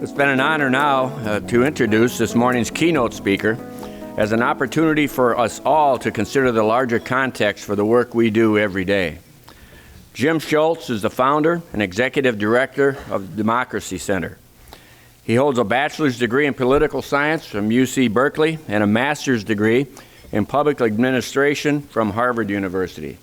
It's been an honor now to introduce this morning's keynote speaker as an opportunity for us all to consider the larger context for the work we do every day. Jim Shultz is the founder and executive director of the Democracy Center. He holds a bachelor's degree in political science from UC Berkeley and a master's degree in public administration from Harvard University.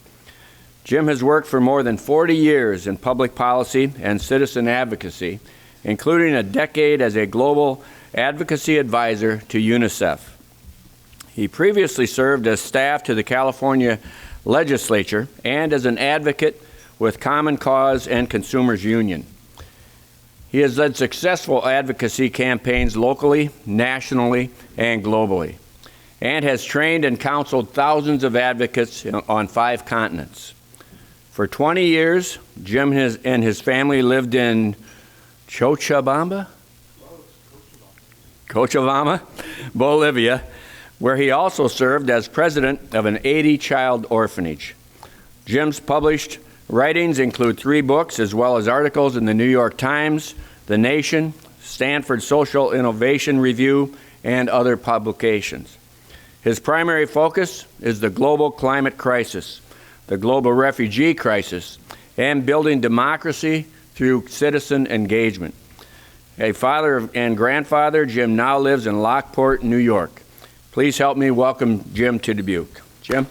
Jim has worked for more than 40 years in public policy and citizen advocacy, including a decade as a global advocacy advisor to UNICEF. He previously served as staff to the California legislature and as an advocate with Common Cause and Consumers Union. He has led successful advocacy campaigns locally, nationally, and globally, and has trained and counseled thousands of advocates on 5 continents. For 20 years, Jim and his family lived in Cochabamba, Bolivia, where he also served as president of an 80-child orphanage. Jim's published writings include 3 books, as well as articles in the New York Times, The Nation, Stanford Social Innovation Review, and other publications. His primary focus is the global climate crisis, the global refugee crisis, and building democracy through citizen engagement. A father and grandfather, Jim now lives in Lockport, New York. Please help me welcome Jim to Dubuque. Jim?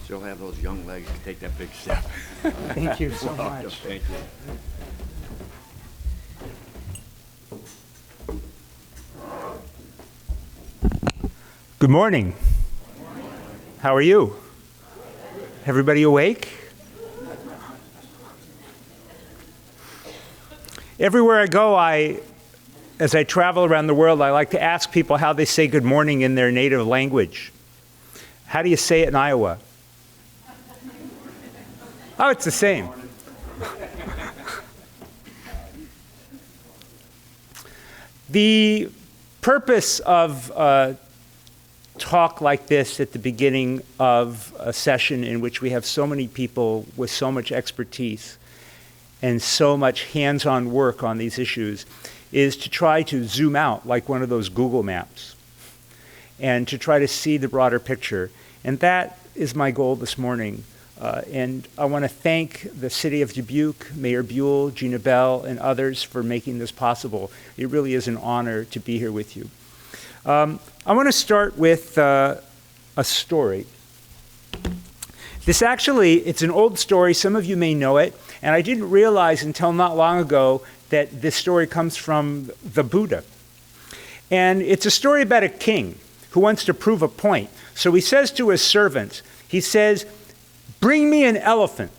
Still have those young legs to take that big step. Thank you so much. Thank you. Good morning. How are you? Everybody awake? Everywhere I go, as I travel around the world, I like to ask people how they say good morning in their native language. How do you say it in Iowa? Oh, it's the same. The purpose of talk like this at the beginning of a session in which we have so many people with so much expertise and so much hands-on work on these issues is to try to zoom out like one of those Google Maps and to try to see the broader picture. And that is my goal this morning. And I want to thank the City of Dubuque, Mayor Buell, Gina Bell, and others for making this possible. It really is an honor to be here with you. I want to start with a story. It's an old story. Some of you may know it. And I didn't realize until not long ago that this story comes from the Buddha. And it's a story about a king who wants to prove a point. So he says to his servants, he says, "Bring me an elephant."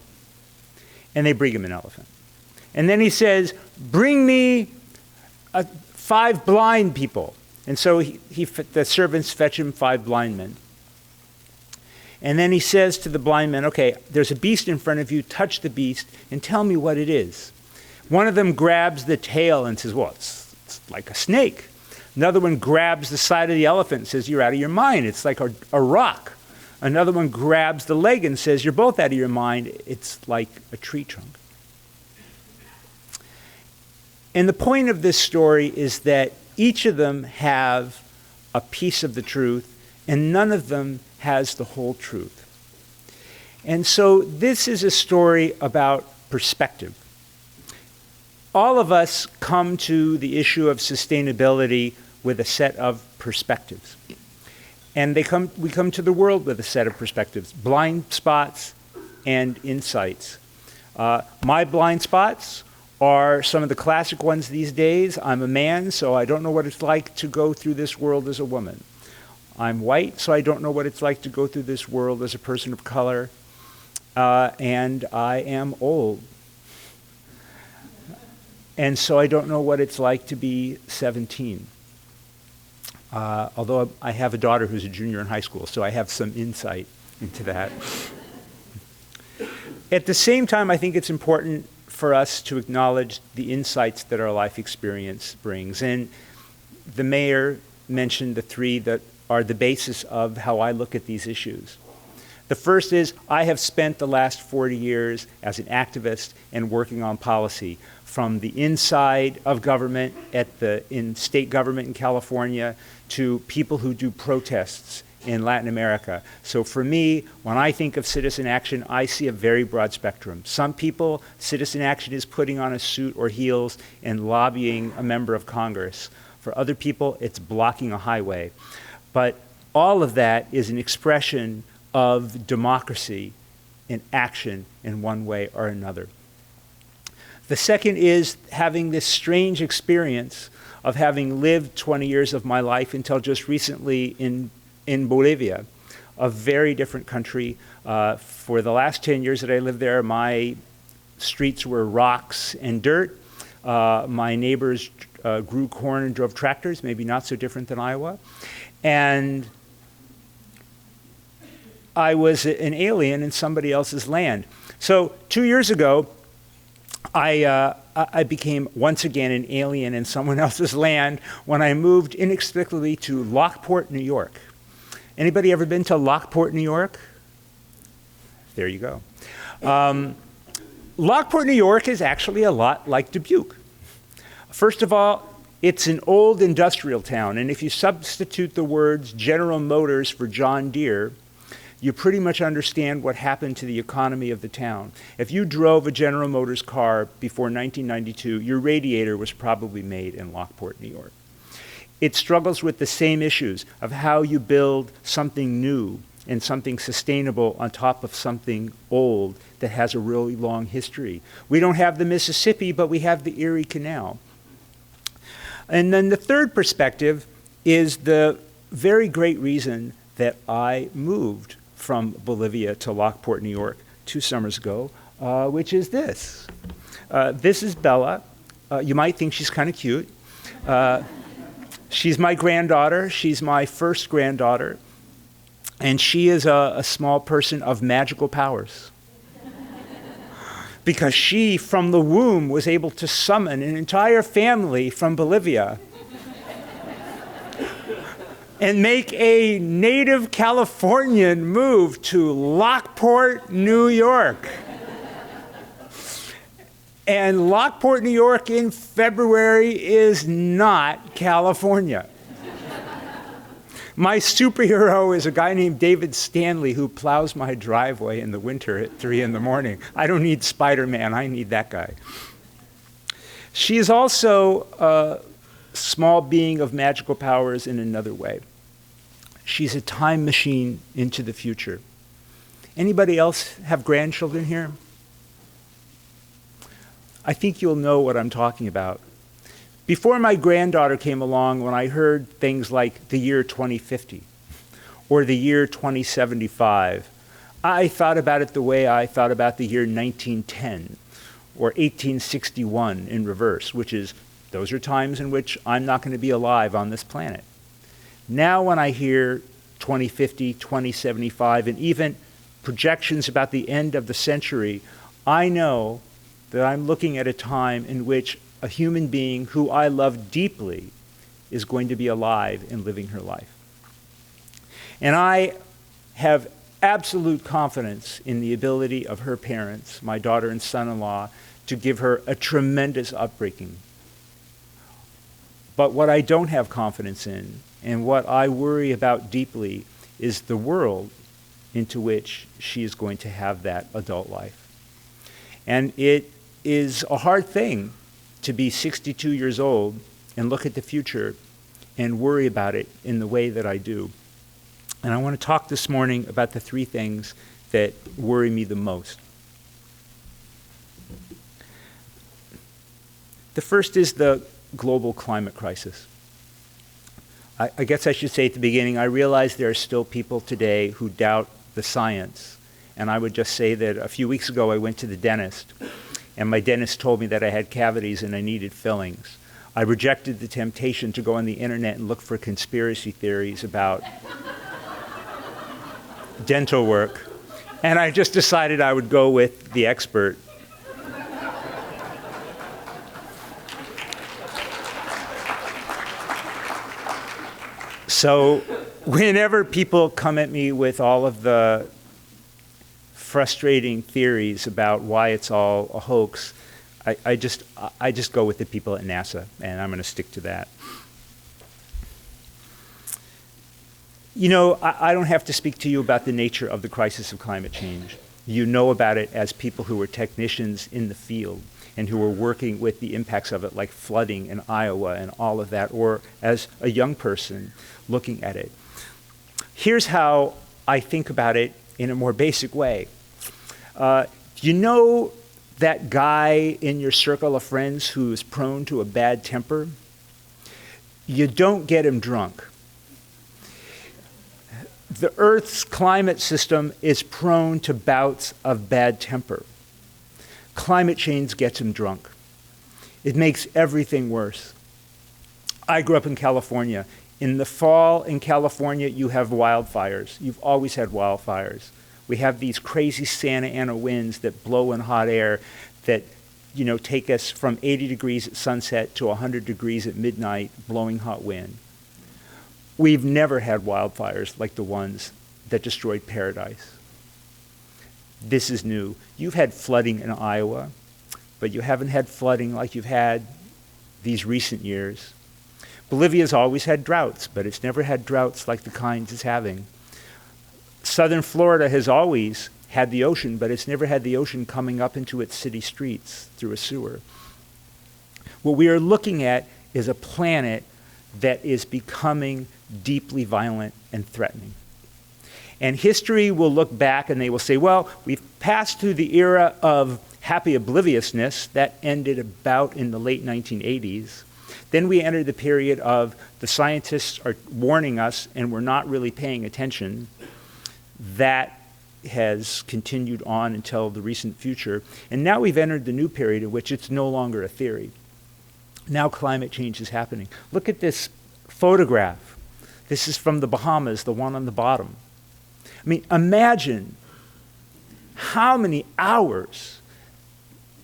And they bring him an elephant. And then he says, "Bring me 5 blind people." And so the servants fetch him 5 blind men. And then he says to the blind men, "Okay, there's a beast in front of you, touch the beast and tell me what it is." One of them grabs the tail and says, "Well, it's like a snake." Another one grabs the side of the elephant and says, "You're out of your mind, it's like a rock." Another one grabs the leg and says, "You're both out of your mind, it's like a tree trunk." And the point of this story is that each of them have a piece of the truth, and none of them has the whole truth. And so this is a story about perspective. All of us come to the issue of sustainability with a set of perspectives. And we come to the world with a set of perspectives, blind spots and insights. My blind spots are some of the classic ones these days. I'm a man, so I don't know what it's like to go through this world as a woman. I'm white, so I don't know what it's like to go through this world as a person of color. And I am old. And so I don't know what it's like to be 17. Although I have a daughter who's a junior in high school, so I have some insight into that. At the same time, I think it's important for us to acknowledge the insights that our life experience brings. And the mayor mentioned the 3 that are the basis of how I look at these issues. The first is I have spent the last 40 years as an activist and working on policy, from the inside of government in state government in California to people who do protests in Latin America. So for me, when I think of citizen action, I see a very broad spectrum. Some people, citizen action is putting on a suit or heels and lobbying a member of Congress. For other people, it's blocking a highway. But all of that is an expression of democracy in action in one way or another. The second is having this strange experience of having lived 20 years of my life until just recently in Bolivia, a very different country. For the last 10 years that I lived there, my streets were rocks and dirt. My neighbors grew corn and drove tractors, maybe not so different than Iowa. And I was an alien in somebody else's land. So 2 years ago, I became once again an alien in someone else's land when I moved inexplicably to Lockport, New York. Anybody ever been to Lockport, New York? There you go. Lockport, New York is actually a lot like Dubuque. First of all, it's an old industrial town, and if you substitute the words General Motors for John Deere, you pretty much understand what happened to the economy of the town. If you drove a General Motors car before 1992, your radiator was probably made in Lockport, New York. It struggles with the same issues of how you build something new and something sustainable on top of something old that has a really long history. We don't have the Mississippi, but we have the Erie Canal. And then the third perspective is the very great reason that I moved from Bolivia to Lockport, New York 2 summers ago, which is this. This is Bella. You might think she's kind of cute. She's my granddaughter. She's my first granddaughter. And she is a small person of magical powers. Because she, from the womb, was able to summon an entire family from Bolivia and make a native Californian move to Lockport, New York. And Lockport, New York in February is not California. My superhero is a guy named David Stanley who plows my driveway in the winter at 3 in the morning. I don't need Spider-Man, I need that guy. She is also a small being of magical powers in another way. She's a time machine into the future. Anybody else have grandchildren here? I think you'll know what I'm talking about. Before my granddaughter came along, when I heard things like the year 2050 or the year 2075, I thought about it the way I thought about the year 1910 or 1861 in reverse, which is those are times in which I'm not going to be alive on this planet. Now when I hear 2050, 2075, and even projections about the end of the century, I know that I'm looking at a time in which a human being who I love deeply is going to be alive and living her life. And I have absolute confidence in the ability of her parents, my daughter and son-in-law, to give her a tremendous upbringing. But what I don't have confidence in, and what I worry about deeply, is the world into which she is going to have that adult life. And it is a hard thing to be 62 years old and look at the future and worry about it in the way that I do. And I want to talk this morning about the 3 things that worry me the most. The first is the global climate crisis. I guess I should say at the beginning, I realize there are still people today who doubt the science. And I would just say that a few weeks ago I went to the dentist, and my dentist told me that I had cavities and I needed fillings. I rejected the temptation to go on the internet and look for conspiracy theories about dental work, and I just decided I would go with the expert. So whenever people come at me with all of the frustrating theories about why it's all a hoax, I just go with the people at NASA, and I'm going to stick to that. You know, I don't have to speak to you about the nature of the crisis of climate change. You know about it as people who were technicians in the field and who were working with the impacts of it, like flooding in Iowa and all of that, or as a young person looking at it. Here's how I think about it in a more basic way. You know that guy in your circle of friends who is prone to a bad temper? You don't get him drunk. The Earth's climate system is prone to bouts of bad temper. Climate change gets him drunk. It makes everything worse. I grew up in California. In the fall in California, you have wildfires. You've always had wildfires. We have these crazy Santa Ana winds that blow in hot air that, you know, take us from 80 degrees at sunset to 100 degrees at midnight, blowing hot wind. We've never had wildfires like the ones that destroyed Paradise. This is new. You've had flooding in Iowa, but you haven't had flooding like you've had these recent years. Bolivia's always had droughts, but it's never had droughts like the kinds it's having. Southern Florida has always had the ocean, but it's never had the ocean coming up into its city streets through a sewer. What we are looking at is a planet that is becoming deeply violent and threatening. And history will look back and they will say, well, we've passed through the era of happy obliviousness that ended about in the late 1980s. Then we entered the period of the scientists are warning us and we're not really paying attention. That has continued on until the recent future. And now we've entered the new period in which it's no longer a theory. Now climate change is happening. Look at this photograph. This is from the Bahamas, the one on the bottom. I mean, imagine how many hours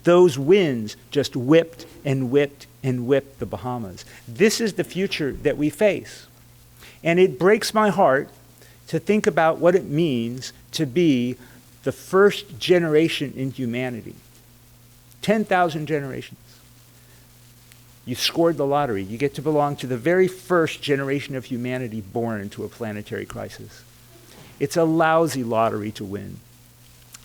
those winds just whipped and whipped and whipped the Bahamas. This is the future that we face. And it breaks my heart to think about what it means to be the first generation in humanity. 10,000 generations. You scored the lottery. You get to belong to the very first generation of humanity born into a planetary crisis. It's a lousy lottery to win.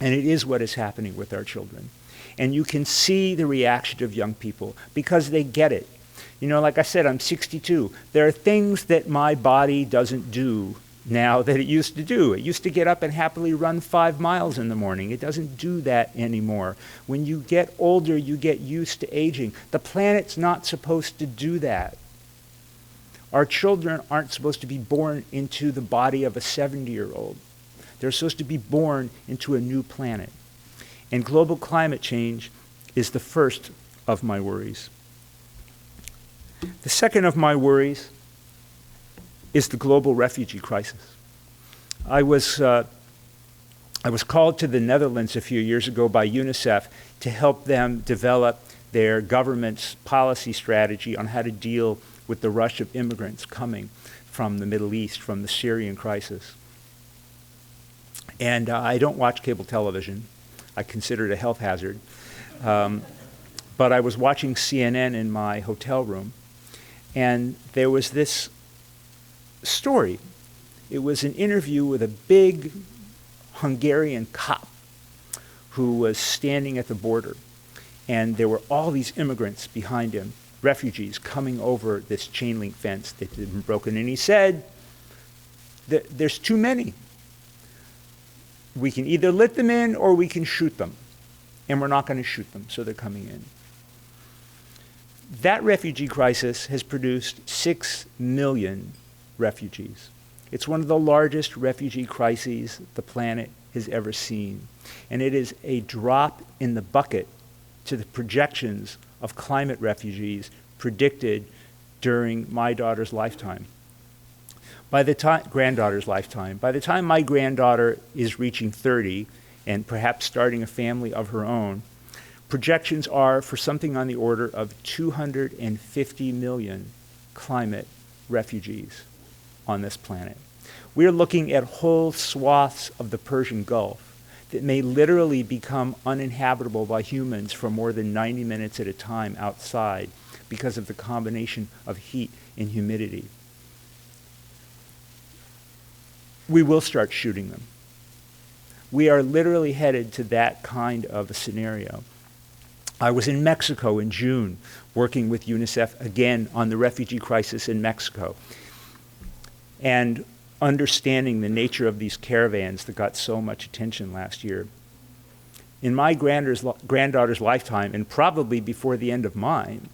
And it is what is happening with our children. And you can see the reaction of young people because they get it. You know, like I said, I'm 62. There are things that my body doesn't do now that it used to do. It used to get up and happily run 5 miles in the morning. It doesn't do that anymore. When you get older, you get used to aging. The planet's not supposed to do that. Our children aren't supposed to be born into the body of a 70-year-old. They're supposed to be born into a new planet. And global climate change is the first of my worries. The second of my worries is the global refugee crisis. I was called to the Netherlands a few years ago by UNICEF to help them develop their government's policy strategy on how to deal with the rush of immigrants coming from the Middle East, from the Syrian crisis. And I don't watch cable television. I consider it a health hazard. But I was watching CNN in my hotel room, and there was this story. It was an interview with a big Hungarian cop who was standing at the border. And there were all these immigrants behind him, refugees coming over this chain link fence that had been broken. And he said, there's too many. We can either let them in or we can shoot them. And we're not going to shoot them, so they're coming in. That refugee crisis has produced 6 million refugees. It's one of the largest refugee crises the planet has ever seen. And it is a drop in the bucket to the projections of climate refugees predicted during my daughter's lifetime. Granddaughter's lifetime. By the time my granddaughter is reaching 30 and perhaps starting a family of her own, projections are for something on the order of 250 million climate refugees on this planet. We're looking at whole swaths of the Persian Gulf that may literally become uninhabitable by humans for more than 90 minutes at a time outside because of the combination of heat and humidity. We will start shooting them. We are literally headed to that kind of a scenario. I was in Mexico in June working with UNICEF again on the refugee crisis in Mexico and understanding the nature of these caravans that got so much attention last year. In my granddaughter's lifetime, and probably before the end of mine,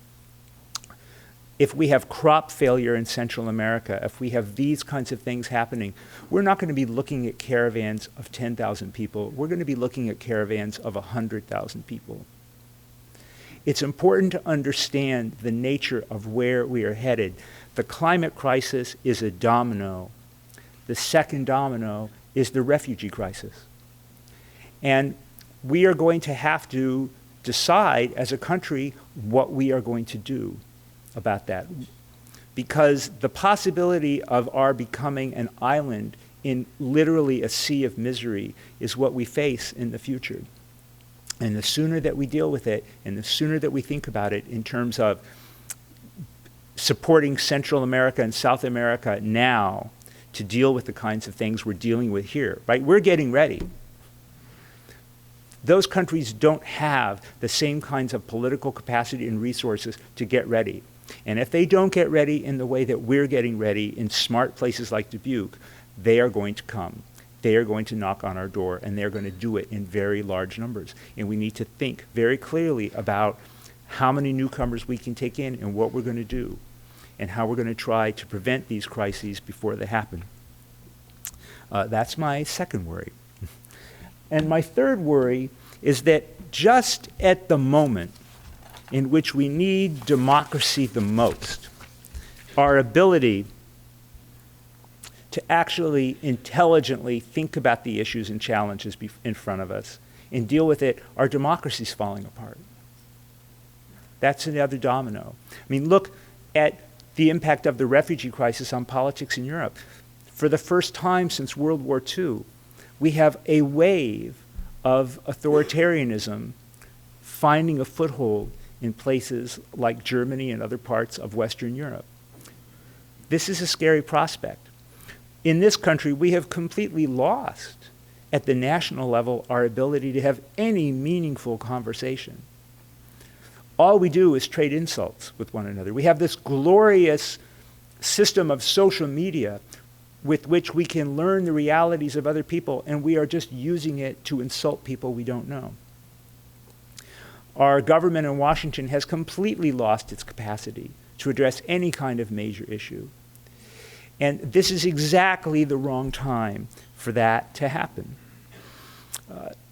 if we have crop failure in Central America, if we have these kinds of things happening, we're not going to be looking at caravans of 10,000 people. We're going to be looking at caravans of 100,000 people. It's important to understand the nature of where we are headed. The climate crisis is a domino. The second domino is the refugee crisis. And we are going to have to decide as a country what we are going to do about that. Because the possibility of our becoming an island in literally a sea of misery is what we face in the future. And the sooner that we deal with it, and the sooner that we think about it in terms of supporting Central America and South America now to deal with the kinds of things we're dealing with here, right? We're getting ready. Those countries don't have the same kinds of political capacity and resources to get ready. And if they don't get ready in the way that we're getting ready in smart places like Dubuque, they are going to come. They are going to knock on our door, and they're going to do it in very large numbers. And we need to think very clearly about how many newcomers we can take in and what we're going to do, and how we're going to try to prevent these crises before they happen. That's my second worry. And my third worry is that just at the moment in which we need democracy the most, our ability to actually intelligently think about the issues and challenges in front of us and deal with it, our democracy's falling apart. That's another domino. I mean, look at the impact of the refugee crisis on politics in Europe. For the first time since World War II, we have a wave of authoritarianism finding a foothold in places like Germany and other parts of Western Europe. This is a scary prospect. In this country, we have completely lost, at the national level, our ability to have any meaningful conversation. All we do is trade insults with one another. We have this glorious system of social media with which we can learn the realities of other people, and we are just using it to insult people we don't know. Our government in Washington has completely lost its capacity to address any kind of major issue. And this is exactly the wrong time for that to happen.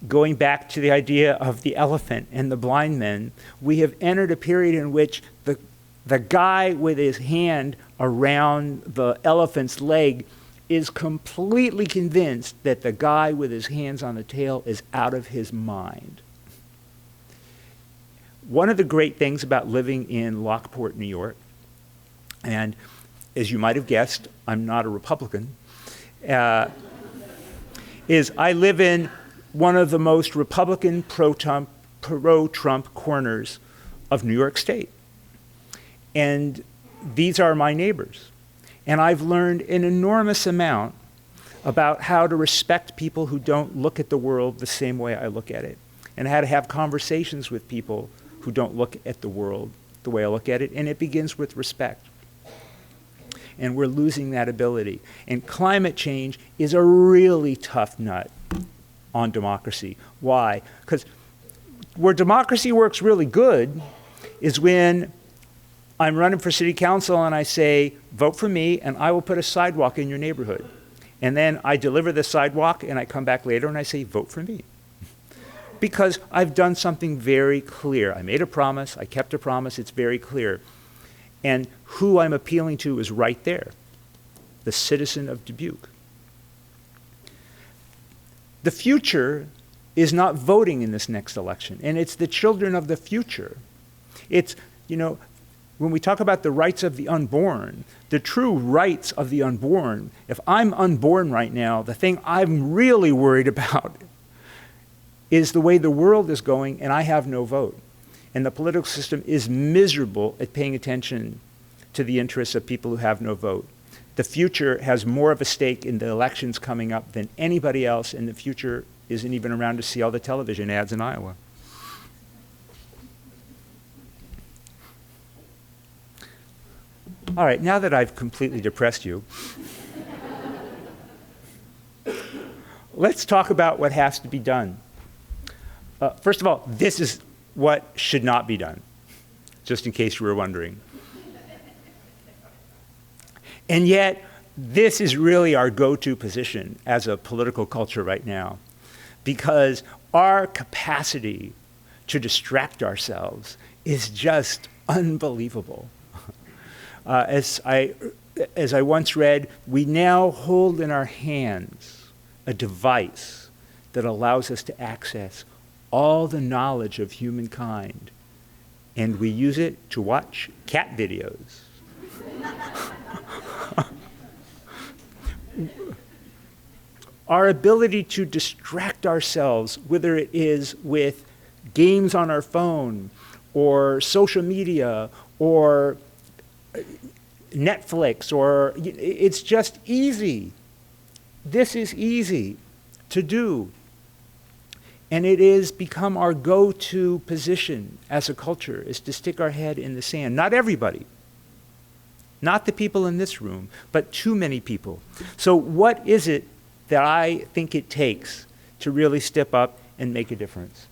Going back to the idea of the elephant and the blind men, we have entered a period in which the guy with his hand around the elephant's leg is completely convinced that the guy with his hands on the tail is out of his mind. One of the great things about living in Lockport, New York, and as you might have guessed, I'm not a Republican, is I live in one of the most Republican pro-Trump corners of New York State. And these are my neighbors. And I've learned an enormous amount about how to respect people who don't look at the world the same way I look at it, and how to have conversations with people who don't look at the world the way I look at it, and it begins with respect. And we're losing that ability. And climate change is a really tough nut on democracy. Why? Because where democracy works really good is when I'm running for city council and I say, vote for me and I will put a sidewalk in your neighborhood. And then I deliver the sidewalk and I come back later and I say, vote for me. Because I've done something very clear. I made a promise, I kept a promise, it's very clear. And who I'm appealing to is right there, the citizen of Dubuque. The future is not voting in this next election, and it's the children of the future. It's, when we talk about the rights of the unborn, the true rights of the unborn, if I'm unborn right now, the thing I'm really worried about is the way the world is going, and I have no vote. And the political system is miserable at paying attention to the interests of people who have no vote. The future has more of a stake in the elections coming up than anybody else, and the future isn't even around to see all the television ads in Iowa. All right, now that I've completely depressed you, let's talk about what has to be done. First of all, this is what should not be done, just in case you were wondering. And yet, this is really our go-to position as a political culture right now, because our capacity to distract ourselves is just unbelievable. As I once read, we now hold in our hands a device that allows us to access all the knowledge of humankind, and we use it to watch cat videos. Our ability to distract ourselves, whether it is with games on our phone, or social media, or Netflix, or it's just easy. This is easy to do. And it has become our go-to position as a culture, is to stick our head in the sand. Not everybody. Not the people in this room, but too many people. So what is it that I think it takes to really step up and make a difference?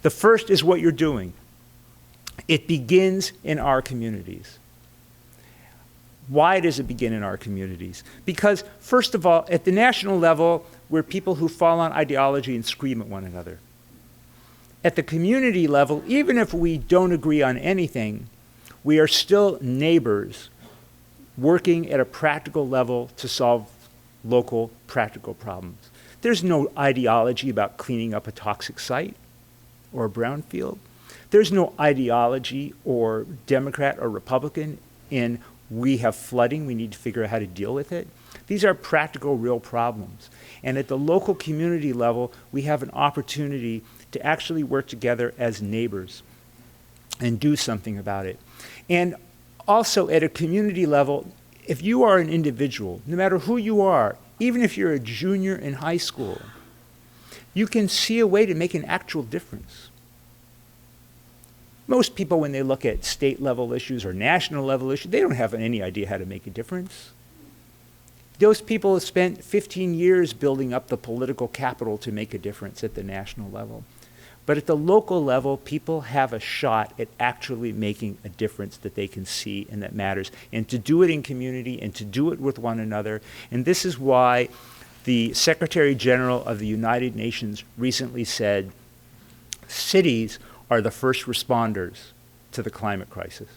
The first is what you're doing. It begins in our communities. Why does it begin in our communities? Because, first of all, at the national level, we're people who fall on ideology and scream at one another. At the community level, even if we don't agree on anything, we are still neighbors working at a practical level to solve local practical problems. There's no ideology about cleaning up a toxic site or a brownfield. There's no ideology or Democrat or Republican in we have flooding, we need to figure out how to deal with it. These are practical, real problems. And at the local community level, we have an opportunity to actually work together as neighbors and do something about it. And also at a community level, if you are an individual, no matter who you are, even if you're a junior in high school, you can see a way to make an actual difference. Most people, when they look at state level issues or national level issues, they don't have any idea how to make a difference. Those people have spent 15 years building up the political capital to make a difference at the national level. But at the local level, people have a shot at actually making a difference that they can see and that matters. And to do it in community and to do it with one another. And this is why the Secretary General of the United Nations recently said, cities are the first responders to the climate crisis.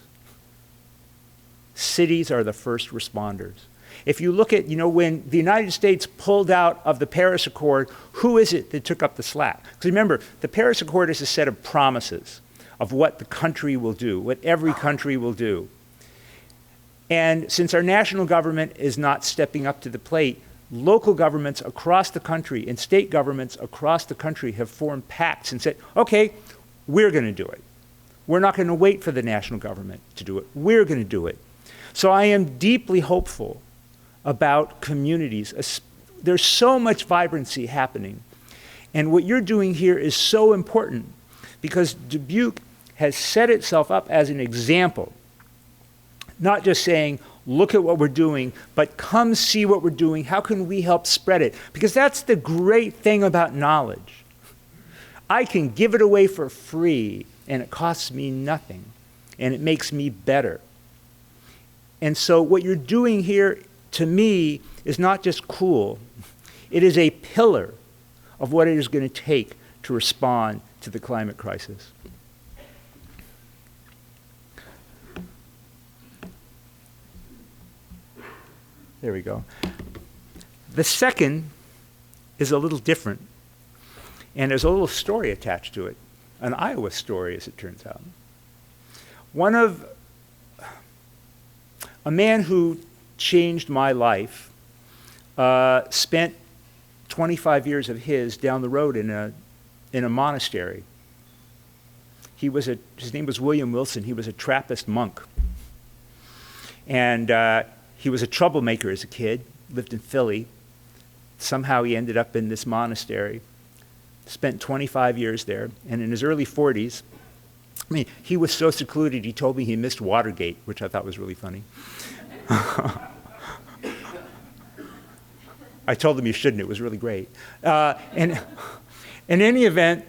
Cities are the first responders. If you look at, when the United States pulled out of the Paris Accord, who is it that took up the slack? Because remember, the Paris Accord is a set of promises of what the country will do, what every country will do. And since our national government is not stepping up to the plate, local governments across the country and state governments across the country have formed pacts and said, okay, we're going to do it. We're not going to wait for the national government to do it. We're going to do it. So I am deeply hopeful about communities. There's so much vibrancy happening. And what you're doing here is so important because Dubuque has set itself up as an example, not just saying, look at what we're doing, but come see what we're doing. How can we help spread it? Because that's the great thing about knowledge. I can give it away for free, and it costs me nothing, and it makes me better. And so what you're doing here, to me, is not just cool. It is a pillar of what it is going to take to respond to the climate crisis. There we go. The second is a little different. And there's a little story attached to it, an Iowa story, as it turns out. A man who changed my life spent 25 years of his down the road in a monastery. His name was William Wilson. He was a Trappist monk. And he was a troublemaker as a kid, lived in Philly. Somehow he ended up in this monastery, spent 25 years there, and in his early 40s, he was so secluded, he told me he missed Watergate, which I thought was really funny. I told him you shouldn't, it was really great. And in any event,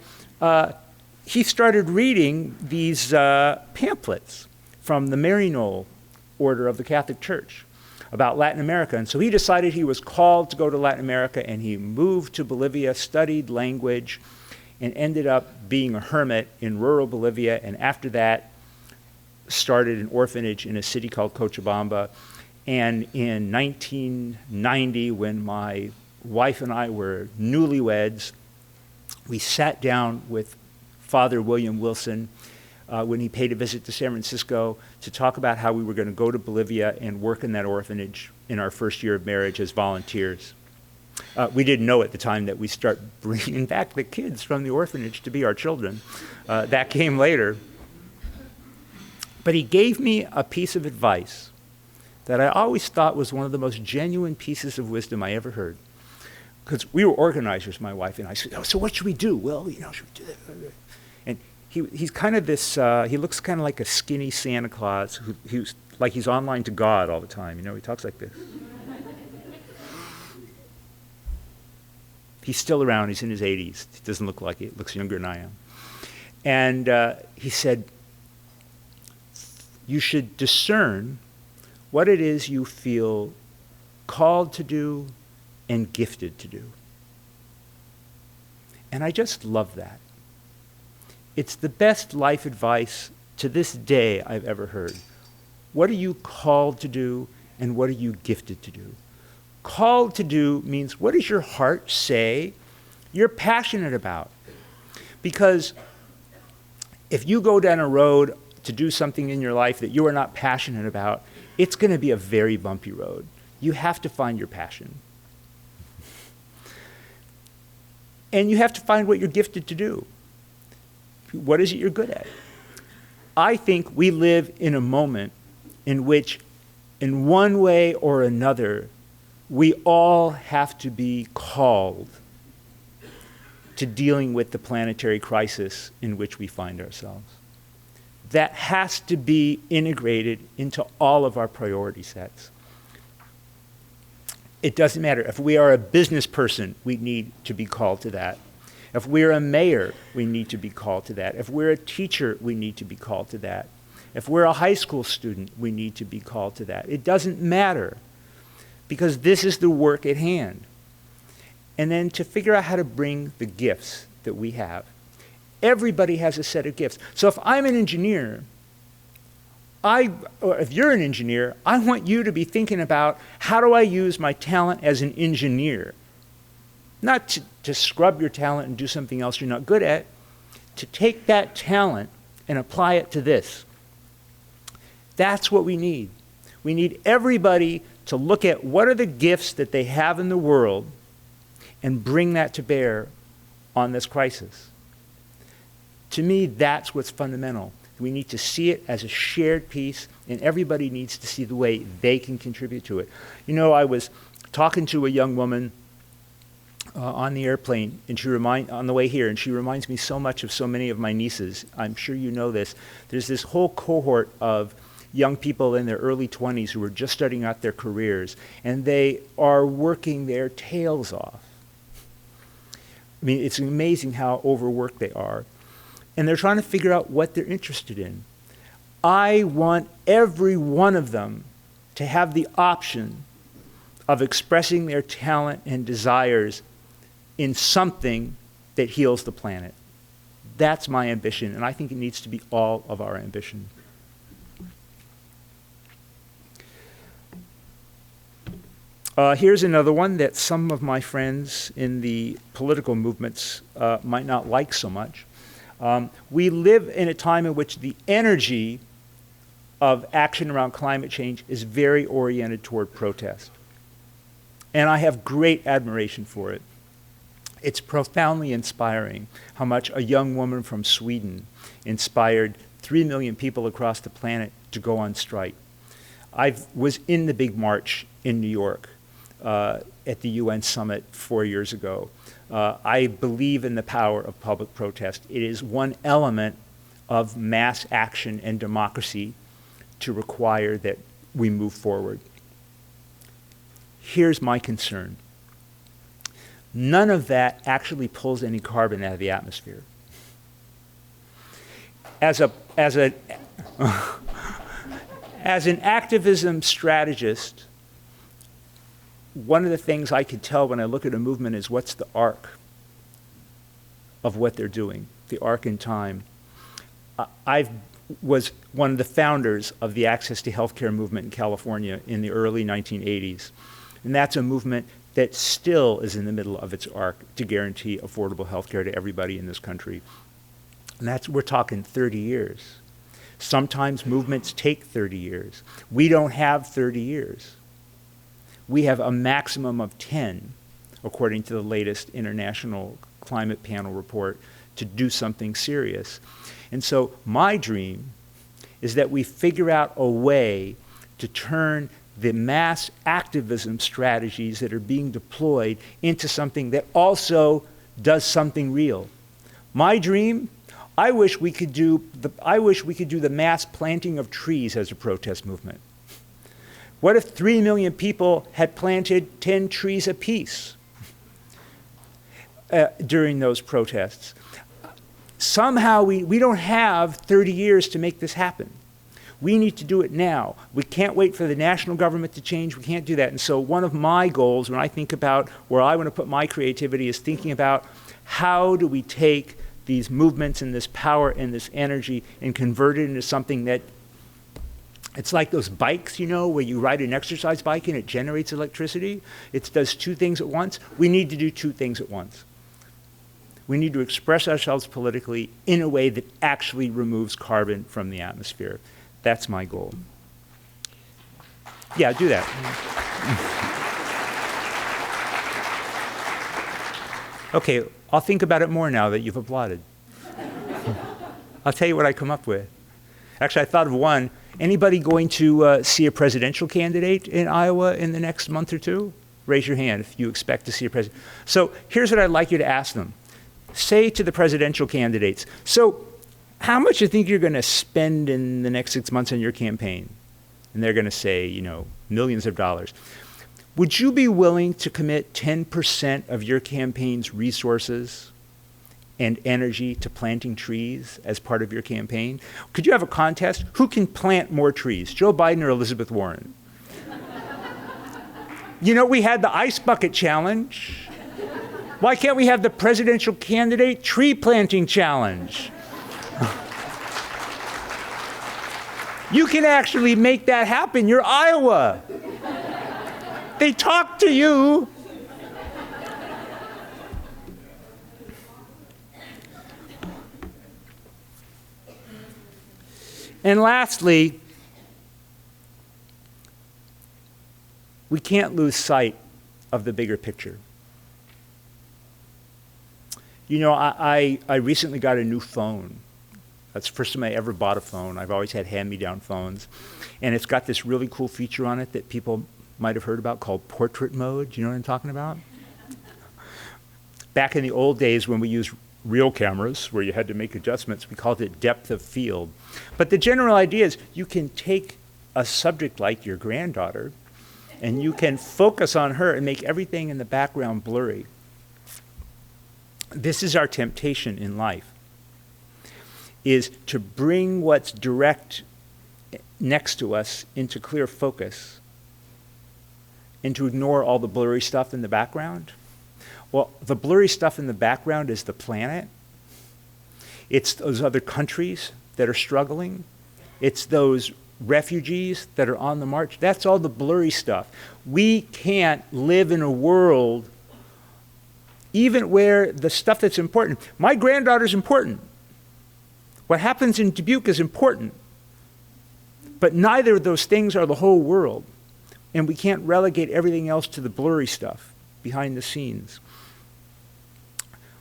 he started reading these pamphlets from the Maryknoll order of the Catholic Church about Latin America. And so he decided he was called to go to Latin America, and he moved to Bolivia, studied language, and ended up being a hermit in rural Bolivia, and after that started an orphanage in a city called Cochabamba. And in 1990, when my wife and I were newlyweds, we sat down with Father William Wilson when he paid a visit to San Francisco to talk about how we were going to go to Bolivia and work in that orphanage in our first year of marriage as volunteers. We didn't know at the time that we start bringing back the kids from the orphanage to be our children. That came later. But he gave me a piece of advice that I always thought was one of the most genuine pieces of wisdom I ever heard. Because we were organizers, my wife and I. Said, oh, so what should we do? Well, should we do that? And he's kind of this, he looks kind of like a skinny Santa Claus who's like he's online to God all the time. He talks like this. He's still around. He's in his 80s. He doesn't look like it. Looks younger than I am. And he said, you should discern what it is you feel called to do and gifted to do. And I just love that. It's the best life advice to this day I've ever heard. What are you called to do and what are you gifted to do? Called to do means what does your heart say you're passionate about? Because if you go down a road to do something in your life that you are not passionate about, it's going to be a very bumpy road. You have to find your passion. And you have to find what you're gifted to do. What is it you're good at? I think we live in a moment in which, in one way or another, we all have to be called to dealing with the planetary crisis in which we find ourselves. That has to be integrated into all of our priority sets. It doesn't matter. If we are a business person, we need to be called to that. If we're a mayor, we need to be called to that. If we're a teacher, we need to be called to that. If we're a high school student, we need to be called to that. It doesn't matter, because this is the work at hand. And then to figure out how to bring the gifts that we have. Everybody has a set of gifts. So if I'm an engineer, or if you're an engineer, I want you to be thinking about how do I use my talent as an engineer? Not to scrub your talent and do something else you're not good at, to take that talent and apply it to this. That's what we need. We need everybody to look at what are the gifts that they have in the world and bring that to bear on this crisis. To me, that's what's fundamental. We need to see it as a shared piece, and everybody needs to see the way they can contribute to it. I was talking to a young woman on the airplane, and on the way here, and she reminds me so much of so many of my nieces. I'm sure you know this. There's this whole cohort of young people in their early 20s who are just starting out their careers, and they are working their tails off. It's amazing how overworked they are. And they're trying to figure out what they're interested in. I want every one of them to have the option of expressing their talent and desires in something that heals the planet. That's my ambition, and I think it needs to be all of our ambition. Here's another one that some of my friends in the political movements might not like so much. We live in a time in which the energy of action around climate change is very oriented toward protest. And I have great admiration for it. It's profoundly inspiring how much a young woman from Sweden inspired 3 million people across the planet to go on strike. I was in the big march in New York at the UN summit 4 years ago. I believe in the power of public protest. It is one element of mass action and democracy to require that we move forward. Here's my concern. None of that actually pulls any carbon out of the atmosphere. As an activism strategist, one of the things I can tell when I look at a movement is what's the arc of what they're doing, the arc in time. I was one of the founders of the Access to Healthcare movement in California in the early 1980s. And that's a movement that still is in the middle of its arc to guarantee affordable healthcare to everybody in this country. And we're talking 30 years. Sometimes movements take 30 years. We don't have 30 years. We have a maximum of 10, according to the latest International Climate Panel report, to do something serious. And so my dream is that we figure out a way to turn the mass activism strategies that are being deployed into something that also does something real. My dream, I wish we could do the mass planting of trees as a protest movement. What if 3 million people had planted 10 trees apiece during those protests? Somehow we don't have 30 years to make this happen. We need to do it now. We can't wait for the national government to change. We can't do that. And so one of my goals when I think about where I want to put my creativity is thinking about how do we take these movements and this power and this energy and convert it into something that it's like those bikes, you know, where you ride an exercise bike and it generates electricity. It does two things at once. We need to do two things at once. We need to express ourselves politically in a way that actually removes carbon from the atmosphere. That's my goal. Yeah, do that. Okay, I'll think about it more now that you've applauded. I'll tell you what I come up with. Actually, I thought of one. Anybody going to see a presidential candidate in Iowa in the next month or two? Raise your hand if you expect to see a president. So here's what I'd like you to ask them. Say to the presidential candidates, so how much do you think you're going to spend in the next 6 months on your campaign? And they're going to say, you know, millions of dollars. Would you be willing to commit 10% of your campaign's resources and energy to planting trees as part of your campaign? Could you have a contest? Who can plant more trees, Joe Biden or Elizabeth Warren? You know, we had the ice bucket challenge. Why can't we have the presidential candidate tree planting challenge? You can actually make that happen. You're Iowa. They talk to you. And lastly, we can't lose sight of the bigger picture. You know, I recently got a new phone. That's the first time I ever bought a phone. I've always had hand-me-down phones. And it's got this really cool feature on it that people might have heard about called portrait mode. Do you know what I'm talking about? Back in the old days when we used real cameras where you had to make adjustments, we called it depth of field. But the general idea is you can take a subject like your granddaughter and you can focus on her and make everything in the background blurry. This is our temptation in life, is to bring what's direct next to us into clear focus and to ignore all the blurry stuff in the background. Well, the blurry stuff in the background is the planet. It's those other countries that are struggling. It's those refugees that are on the march. That's all the blurry stuff. We can't live in a world even where the stuff that's important. My granddaughter's important. What happens in Dubuque is important. But neither of those things are the whole world. And we can't relegate everything else to the blurry stuff behind the scenes.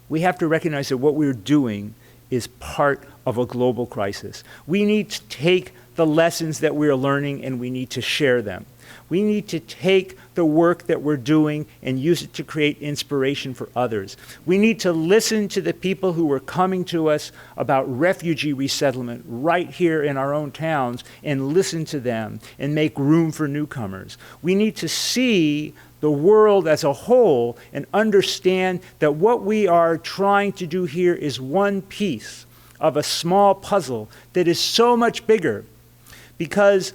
We have to recognize that what we're doing is part of a global crisis. We need to take the lessons that we're learning and we need to share them. We need to take the work that we're doing and use it to create inspiration for others. We need to listen to the people who are coming to us about refugee resettlement right here in our own towns and listen to them and make room for newcomers. We need to see the world as a whole and understand that what we are trying to do here is one piece of a small puzzle that is so much bigger, because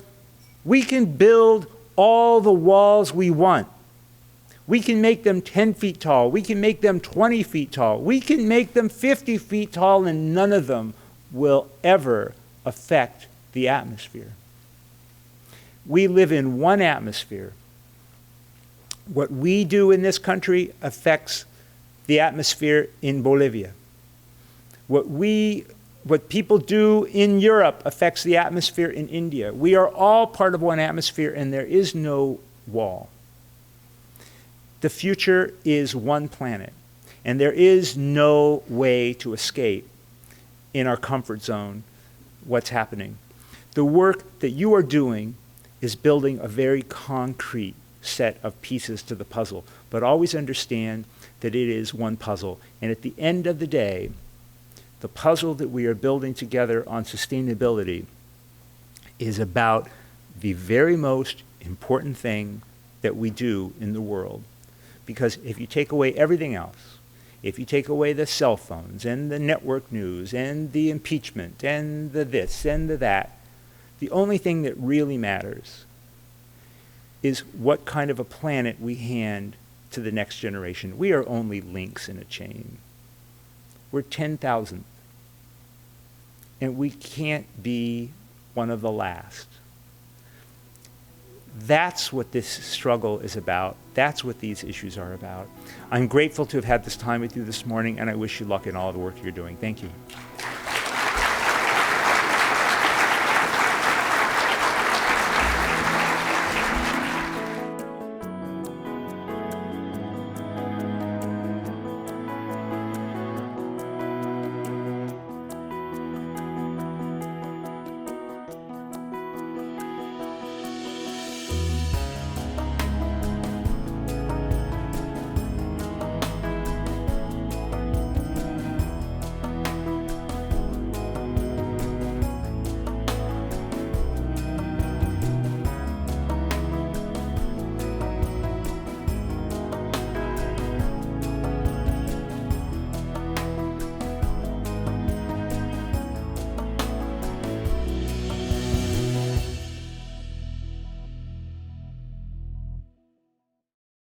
we can build all the walls we want. We can make them 10 feet tall. We can make them 20 feet tall. We can make them 50 feet tall, and none of them will ever affect the atmosphere. We live in one atmosphere. What we do in this country affects the atmosphere in Bolivia. What people do in Europe affects the atmosphere in India. We are all part of one atmosphere, and there is no wall. The future is one planet, and there is no way to escape in our comfort zone what's happening. The work that you are doing is building a very concrete set of pieces to the puzzle, but always understand that it is one puzzle. And at the end of the day, the puzzle that we are building together on sustainability is about the very most important thing that we do in the world. Because if you take away everything else, if you take away the cell phones and the network news and the impeachment and the this and the that, the only thing that really matters is what kind of a planet we hand to the next generation. We are only links in a chain. We're 10,000. And we can't be one of the last. That's what this struggle is about. That's what these issues are about. I'm grateful to have had this time with you this morning, and I wish you luck in all the work you're doing. Thank you.